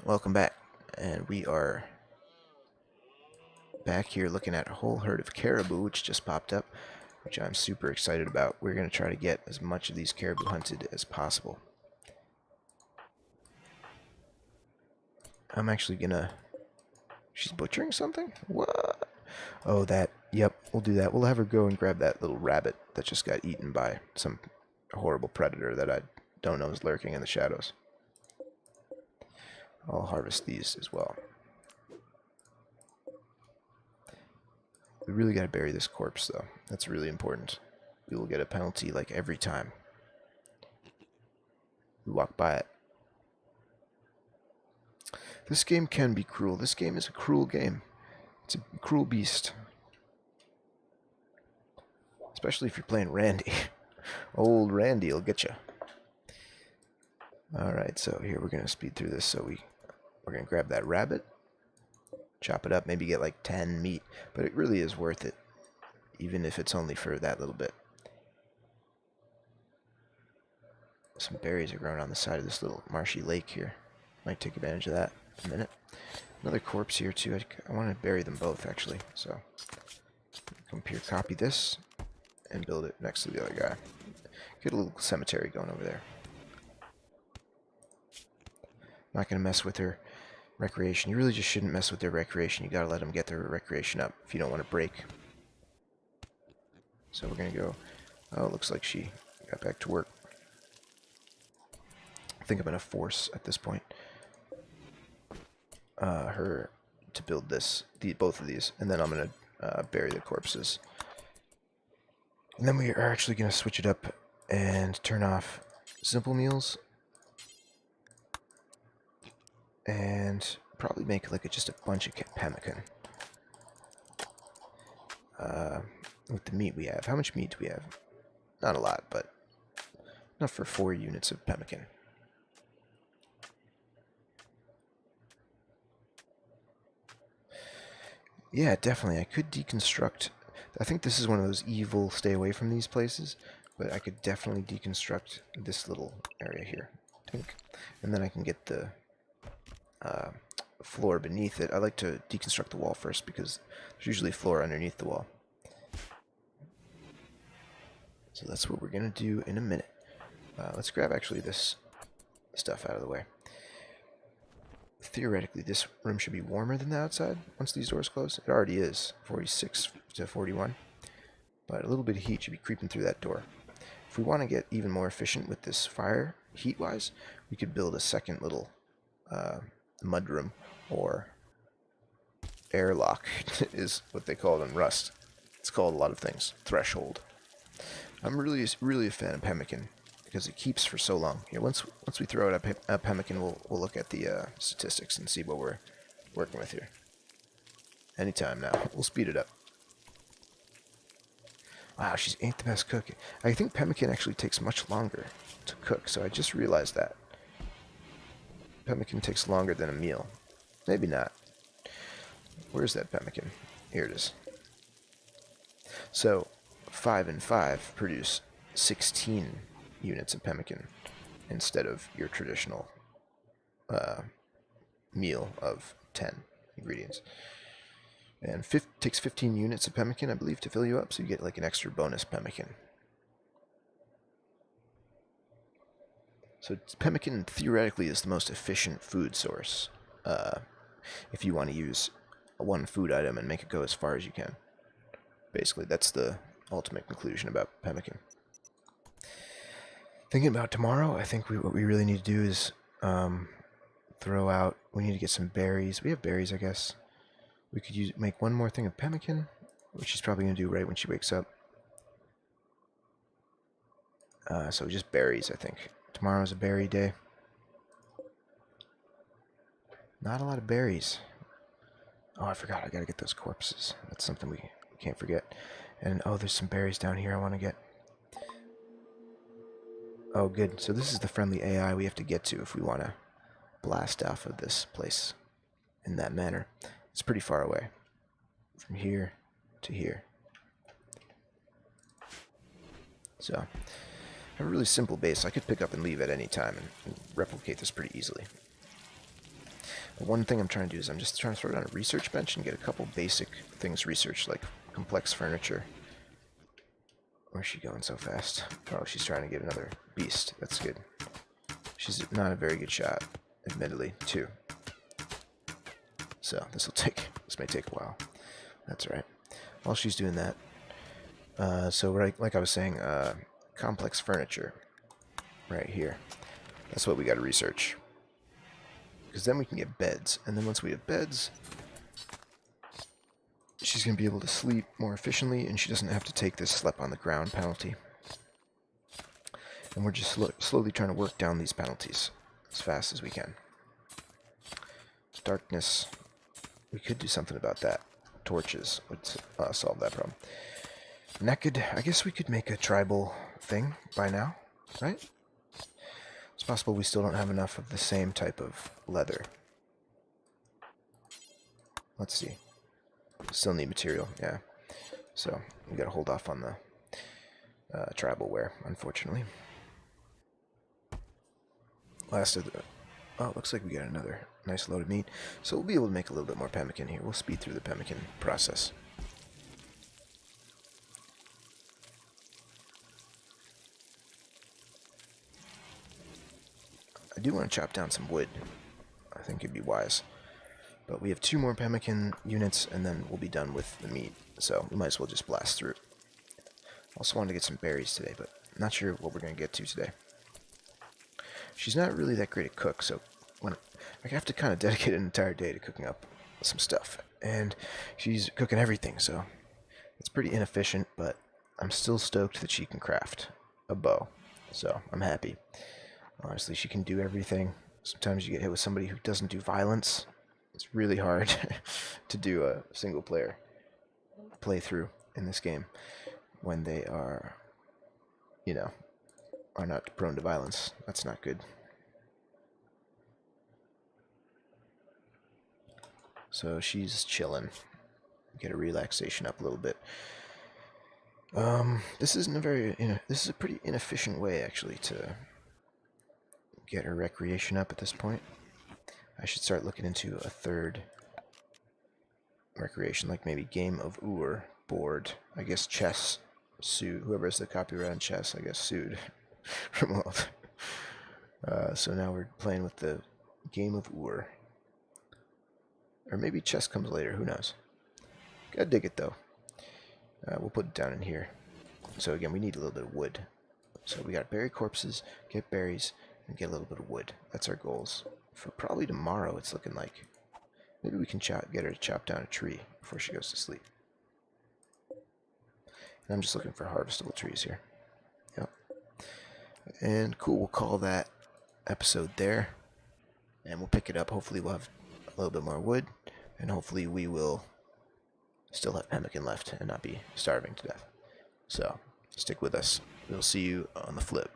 Welcome back, and we are back here looking at a whole herd of caribou which just popped up, which I'm super excited about. We're going to try to get as much of these caribou hunted as possible. I'm actually gonna... She's butchering something? What? Oh, that. Yep, we'll do that. We'll have her go and grab that little rabbit that just got eaten by some horrible predator that I don't know is lurking in the shadows. I'll harvest these as well. We really gotta bury this corpse, though. That's really important. We will get a penalty, like, every time we walk by it. This game can be cruel. This game is a cruel game. It's a cruel beast. Especially if you're playing Randy. Old Randy will get you. Alright, so here we're going to speed through this. So we're going to grab that rabbit, chop it up, maybe get like 10 meat. But it really is worth it, even if it's only for that little bit. Some berries are growing on the side of this little marshy lake here. Might take advantage of that in a minute. Another corpse here too. I want to bury them both actually. So come up here, copy this, and build it next to the other guy. Get a little cemetery going over there. Not going to mess with her recreation. You really just shouldn't mess with their recreation. You got to let them get their recreation up if you don't want to break. So we're going to go... Oh, it looks like she got back to work. I think I'm going to force, at this point, her to build both of these, and then I'm going to bury the corpses. And then we are actually going to switch it up and turn off simple meals, and probably make like just a bunch of pemmican. With the meat we have. How much meat do we have? Not a lot, but enough for 4 units of pemmican. Yeah, definitely. I could deconstruct. I think this is one of those evil stay away from these places, but I could definitely deconstruct this little area here. And then I can get the floor beneath it. I like to deconstruct the wall first because there's usually floor underneath the wall. So that's what we're going to do in a minute. Let's grab actually this stuff out of the way. Theoretically, this room should be warmer than the outside once these doors close. It already is, 46 to 41. But a little bit of heat should be creeping through that door. If we want to get even more efficient with this fire, heat-wise, we could build a second little mudroom, or airlock is what they call it in Rust. It's called a lot of things. Threshold. I'm really a fan of pemmican because it keeps for so long. Here, once we throw it at pemmican, we'll look at the statistics and see what we're working with here. Anytime now. We'll speed it up. Wow, she ain't the best cook. I think pemmican actually takes much longer to cook, so I just realized that. Pemmican takes longer than a meal. Maybe not. Where's that pemmican? Here it is. So, 5 and 5 produce 16 units of pemmican instead of your traditional meal of 10 ingredients. And takes 15 units of pemmican, I believe, to fill you up, so you get like an extra bonus pemmican. So pemmican theoretically is the most efficient food source if you want to use one food item and make it go as far as you can. Basically, that's the ultimate conclusion about pemmican. Thinking about tomorrow, I think what we really need to do is throw out... We need to get some berries. We have berries, I guess. We could make one more thing of pemmican, which she's probably going to do right when she wakes up. So just berries, I think. Tomorrow's a berry day. Not a lot of berries. Oh, I forgot. I gotta get those corpses. That's something we can't forget. And, oh, there's some berries down here I want to get. Oh, good. So this is the friendly AI we have to get to if we want to blast off of this place in that manner. It's pretty far away. From here to here. So, I have a really simple base I could pick up and leave at any time and replicate this pretty easily. The one thing I'm trying to do is I'm just trying to throw down a research bench and get a couple basic things researched, like complex furniture. Where's she going so fast? Oh, she's trying to get another beast. That's good. She's not a very good shot, admittedly, too. So this may take a while. That's right. While she's doing that, so like I was saying, complex furniture, right here. That's what we got to research. Because then we can get beds, and then once we have beds, she's going to be able to sleep more efficiently, and she doesn't have to take this sleep on the ground penalty. And we're just slowly trying to work down these penalties as fast as we can. Darkness, we could do something about that. Torches would solve that problem. Naked, I guess we could make a tribal thing by now, right? It's possible we still don't have enough of the same type of leather. Let's see. Still need material, yeah. So, we gotta hold off on the tribal wear, unfortunately. Last of the... Oh, it looks like we got another nice load of meat. So we'll be able to make a little bit more pemmican here. We'll speed through the pemmican process. I do want to chop down some wood. I think it'd be wise. But we have 2 more pemmican units, and then we'll be done with the meat. So we might as well just blast through it. Also wanted to get some berries today, but I'm not sure what we're going to get to today. She's not really that great a cook, so I have to kind of dedicate an entire day to cooking up some stuff. And she's cooking everything, so it's pretty inefficient, but I'm still stoked that she can craft a bow. So I'm happy. Honestly, she can do everything. Sometimes you get hit with somebody who doesn't do violence. It's really hard to do a single player playthrough in this game when they are, you know, are not prone to violence. That's not good. So she's chilling. Get her relaxation up a little bit. This isn't a very, this is a pretty inefficient way actually to get her recreation up at this point. I should start looking into a third recreation, like maybe Game of Ur board. I guess chess sued. Whoever has the copyright on chess, I guess, sued Rimworld. So now we're playing with the Game of Ur. Or maybe chess comes later, who knows. Gotta dig it though. We'll put it down in here. So again, we need a little bit of wood. So we gotta bury corpses, get berries, and get a little bit of wood. That's our goals. For probably tomorrow, it's looking like. Maybe we can get her to chop down a tree before she goes to sleep. And I'm just looking for harvestable trees here. Yep. And cool, we'll call that episode there. And we'll pick it up. Hopefully we'll have a little bit more wood. And hopefully we will still have pemmican left and not be starving to death. So, stick with us. We'll see you on the flip.